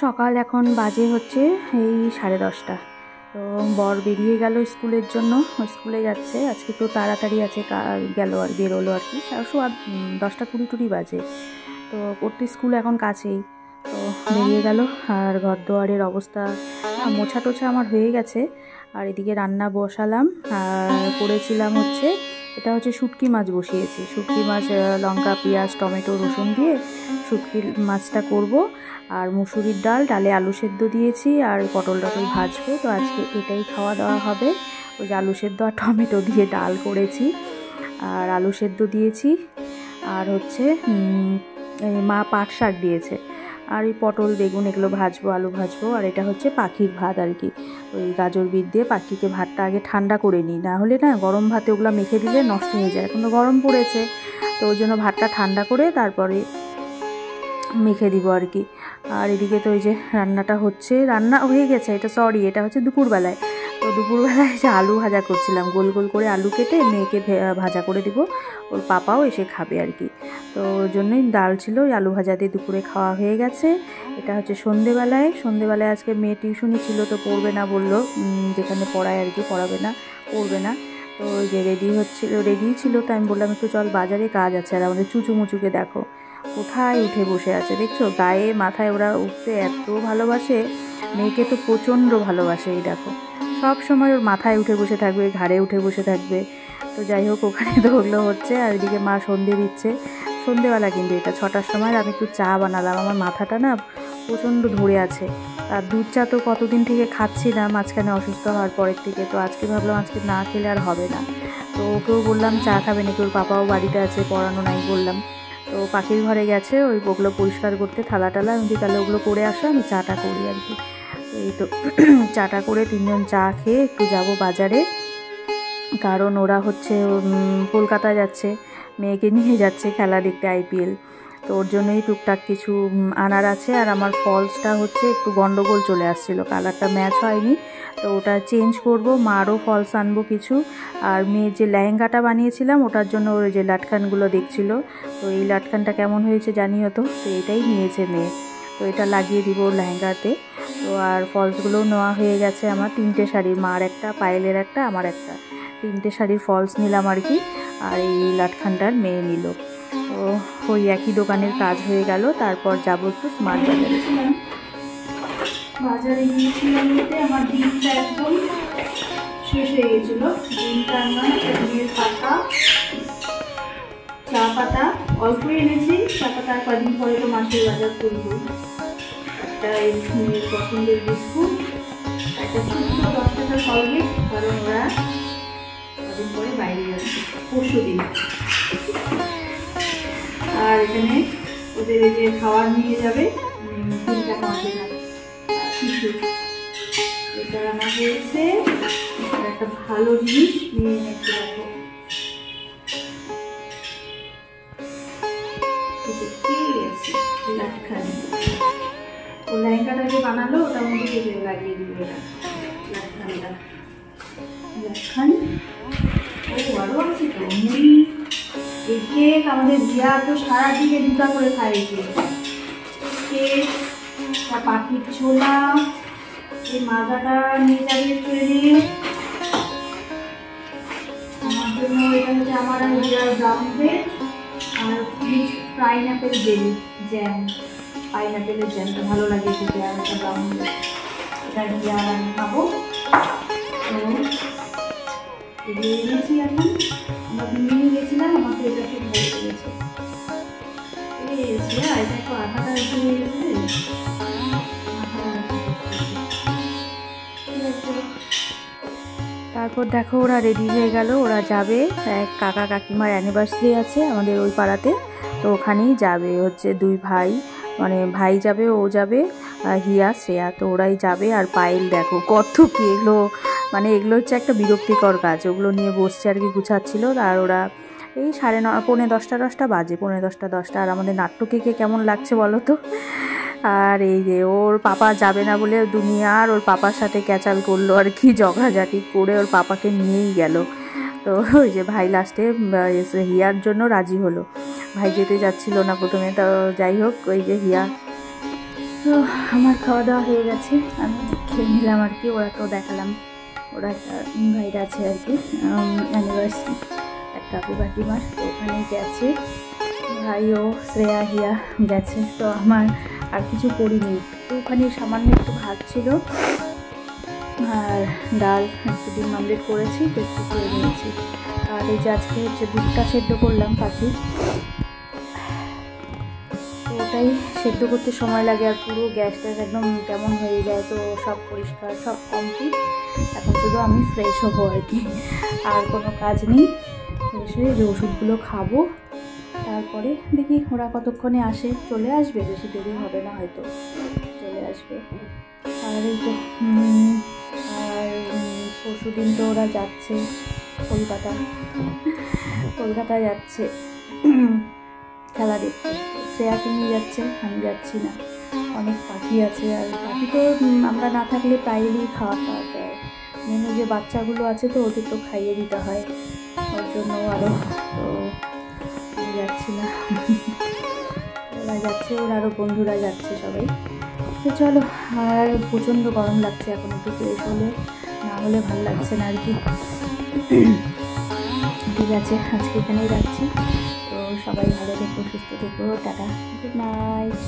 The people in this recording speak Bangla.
সকাল এখন বাজে হচ্ছে এই 10:30। তো বর বেরিয়ে গেল স্কুলের জন্য, স্কুলে যাচ্ছে আজকে, তো তাড়াতাড়ি আছে, গেল আর বেরোলো আর কি, 10:20 বাজে। তো ওর স্কুল এখন কাছেই, তো বেরিয়ে গেল। আর ঘর দুয়ারের অবস্থা মোছা টোছা আমার হয়ে গেছে। আর এদিকে রান্না বসালাম, আর করেছিলাম হচ্ছে এটা হচ্ছে শুটকি মাছ বসিয়েছি। শুটকি মাছ লঙ্কা পেঁয়াজ টমেটো রসুন দিয়ে শুটকি মাছটা করব। আর মুসুরির ডালে আলু সেদ্ধ দিয়েছি, আর পটল ভাজবো। তো আজকে এটাই খাওয়া দাওয়া হবে। ওই যে আলু সেদ্ধ আর টমেটো দিয়ে ডাল করেছি, আর আলু সেদ্ধ দিয়েছি, আর হচ্ছে মা পাট শাক দিয়েছে, আর এই পটল বেগুন এগুলো ভাজবো, আলু ভাজবো। আর এটা হচ্ছে পাখির ভাত আর কি, ওই গাজর বিট দিয়ে পাখিকে ভাতটা আগে ঠান্ডা করে নিই, না হলে না গরম ভাতে ওগুলো মেখে দিলে নষ্ট হয়ে যায়। এখন তো গরম পড়েছে, তো ওই জন্য ভাতটা ঠান্ডা করে তারপরে মেখে দিব আর কি। আর এদিকে তো ওই যে রান্নাটা হচ্ছে, রান্না হয়ে গেছে, এটা হচ্ছে দুপুরবেলায়। তো দুপুরবেলায় যে আলু ভাজা করছিলাম, গোল গোল করে আলু কেটে মেয়েকে ভাজা করে দিব, ওর পাপাও এসে খাবে আর কি। তো ওর জন্যই ডাল ছিল, ওই আলু ভাজা দিয়ে দুপুরে খাওয়া হয়ে গেছে। এটা হচ্ছে সন্ধেবেলায় আজকে মেয়ে টিউশনি ছিল, তো পড়বে না বললো, যেখানে পড়ায় আর কি, পড়াবে না, পড়বে না। তো ওই যে রেডি ছিল, তো আমি বললাম একটু চল, বাজারে কাজ আছে। আর আমাদের চুচুমুচুকে দেখো কোথায় উঠে বসে আছে, দেখছো, গায়ে মাথায় ওরা উঠতে এত ভালোবাসে। মেয়েকে তো প্রচণ্ড ভালোবাসে, এই দেখো সব সময় ওর মাথায় উঠে বসে থাকবে, ঘাড়ে উঠে বসে থাকবে। তো যাই হোক, ওখানে তো ওগুলো হচ্ছে। আর এদিকে মা সন্ধে দিচ্ছে, সন্ধেবেলা কিন্তু এটা 6টার সময়। আমি একটু চা বানালাম, আমার মাথাটা না প্রচণ্ড ধরে আছে। আর দুধ চা তো কতদিন থেকে খাচ্ছি না, মাঝখানে অসুস্থ হওয়ার পরের থেকে। তো আজকে ভাবলাম আজকে না খেলে আর হবে না। তো ওকেও বললাম চা খাবে নাকি, ওর পাপাও বাড়িতে আছে, পড়ানো নাই বললাম। তো পাখির ঘরে গেছে ওগুলো পরিষ্কার করতে, থালা আমি তাহলে ওগুলো করে আসো, আমি চাটা করি আর কি। এই তো চাটা করে 3জন চা খেয়ে একটু যাব বাজারে, কারণ ওরা হচ্ছে কলকাতা যাচ্ছে, মেয়েকে নিয়ে যাচ্ছে খেলা দেখতে, IPL। তো ওর জন্যই টুকটাক কিছু আনার আছে। আর আমার ফলসটা হচ্ছে একটু গন্ডগোল চলে আসছিলো, কালারটা ম্যাচ হয়নি, তো ওটা চেঞ্জ করব। মারও ফলস আনবো কিছু। আর মেয়ের যে লেহেঙ্গাটা বানিয়েছিলাম ওটার জন্য ওর যে লাটকানগুলো দেখছিল, তো এই লাটকানটা কেমন হয়েছে জানিও তো। তো এটাই নিয়েছে মেয়ে, তো এটা লাগিয়ে দিব লেহেঙ্গাতে। তো আর ফলসগুলোও নেওয়া হয়ে গেছে আমার, 3টে শাড়ির, মার একটা, পায়েলের একটা, আমার একটা, 3টে শাড়ির ফলস নিলাম আর কি। আর এই লাটখানটার মেয়ে নিল। তো ওই একই দোকানের কাজ হয়ে গেল। তারপর যাবো একটু স্মার্ট বাজারে গিয়েছিলাম, আমার দিনটা একদম শেষ হয়ে গেছিল। দিনটা আমার ডিমের পাতা, চা পাতা অল্প এনেছি, চা পাতা আর কদিন পরে তো মাছের বাজার করবো। একটা মেয়ের পছন্দের বিস্কুট, একটা ছোট্ট 10 টাকার কলগেট, কারণ ওরা কদিন পরে বাইরে যাচ্ছে, পরশু দিন। আর এখানে ওদের এই যে খাবার নিয়ে যাবে 3 টাকা কিছু, এটা আনা হয়েছে। একটা ভালো জিনিস নিয়ে এনেছে, দেখো লাটখানি। ও লেহেঙ্গাটা যে বানালো ওটার মধ্যে লাগিয়ে দিবে লাটখানটা, লাটখান। ও আরো আছে তো মুড়ি, এই কেক, আমাদের জিয়া তো সারাদিনে 2টা করে খায় কেক, পাখির ছোলা, এই মাজাটা নিয়ে যাবে ট্রেনে আমার জন্য। এটা হচ্ছে আমার আর জিয়ার ব্রাউন ব্রেড, আর পাইনাপেল জেলি জ্যাম, পাইনাপেলের জ্যামটা ভালো লাগে খেতে। আর একটা ব্রাউন ব্রেড, এটা দিয়ে আর আমি খাবো। তো এগুলো এনেছি এখন, আমরা নিয়ে গেছিলাম, আমাকে এটা খুব ভালো লেগেছে। এটা একটু আঠাটা একটু হয়ে গেছে। তারপর দেখো ওরা রেডি হয়ে গেল, ওরা যাবে, এক কাকা কাকিমার অ্যানিভার্সারি আছে আমাদের ওই পাড়াতে, তো ওখানেই যাবে হচ্ছে 2 ভাই, মানে ভাই যাবে, ও যাবে, হিয়া শ্রেয়া, তো ওরাই যাবে। আর পায়েল দেখো কত কি, এগুলো মানে এগুলো হচ্ছে একটা বিরক্তিকর কাজ, ওগুলো নিয়ে বসছে আর কি, গুছাচ্ছিল। আর ওরা এই 9:30 পৌনে 10টা বাজে, 10:45। আর আমাদের নাট্যকে কেমন লাগছে বলো তো। আর এই যে ওর পাপা যাবে না বলে দুনিয়ার ওর পাপার সাথে ক্যাচাল করলো আর কি, ঝগড়াঝাটি করে ওর পাপাকে নিয়েই গেল। তো ওই যে ভাই লাস্টে হিয়ার জন্য রাজি হলো, ভাই যেতে যাচ্ছিল না প্রথমে। তো যাই হোক, ওই যে হিয়া তো আমার খাওয়া দাওয়া হয়ে গেছে, আমি খেয়ে নিলাম আর কি। ওরা তো দেখালাম, ওরা একটা ইনভাইট আছে আর কি, অ্যানিভার্সারি এক কাকু কাকিমার, তো ওখানে গেছে ভাইও, শ্রেয়া হিয়া গেছে। তো আমার আর কিছু করিনি, তো ওখানে সামান্য একটু ভাত ছিল আর ডাল, একটু ডিম আমলেট করেছি, তো একটু করে নিয়েছি। আর এই যে আজকে হচ্ছে দুধটা সেদ্ধ করলাম পাখি, তো ওটাই সেদ্ধ করতে সময় লাগে আর পুরো গ্যাসটা একদম কেমন হয়ে যায়। তো সব পরিষ্কার, সব কমপ্লিট, এখন শুধু আমি ফ্রেশ হবো আর কি, আর কোনো কাজ নেই। ফ্রেশ হয়ে যে ওষুধগুলো খাবো, তারপরে দেখি ওরা কতক্ষণে আসে। চলে আসবে, বেশি দেরি হবে না হয়তো, চলে আসবে। আর এই তো আর পরশু দিন তো ওরা যাচ্ছে কলকাতা যাচ্ছে খেলা দেখতে। শ্রেয়াকে নিয়ে যাচ্ছে, আমি যাচ্ছি না। অনেক পাখি আছে, আর পাখি তো আমরা না থাকলে প্রায়ই খাওয়া দাওয়া দেয়। মেনু যে বাচ্চাগুলো আছে, তো ওদের তো খাইয়ে দিতে হয়, ওর জন্য আরও। তো আমি যাচ্ছি না, ওরা যাচ্ছে, ওর আরও বন্ধুরা যাচ্ছে সবাই। তো চলো, আর প্রচণ্ড গরম লাগছে, এখন একটু ফ্রেশ হলে, না হলে ভালো লাগছে না আর কি। ঠিক আছে, আজকে এখানেই রাখছি। তো সবাই ভালো থেকো, সুস্থ থেকো, টাটা, গুড নাইট।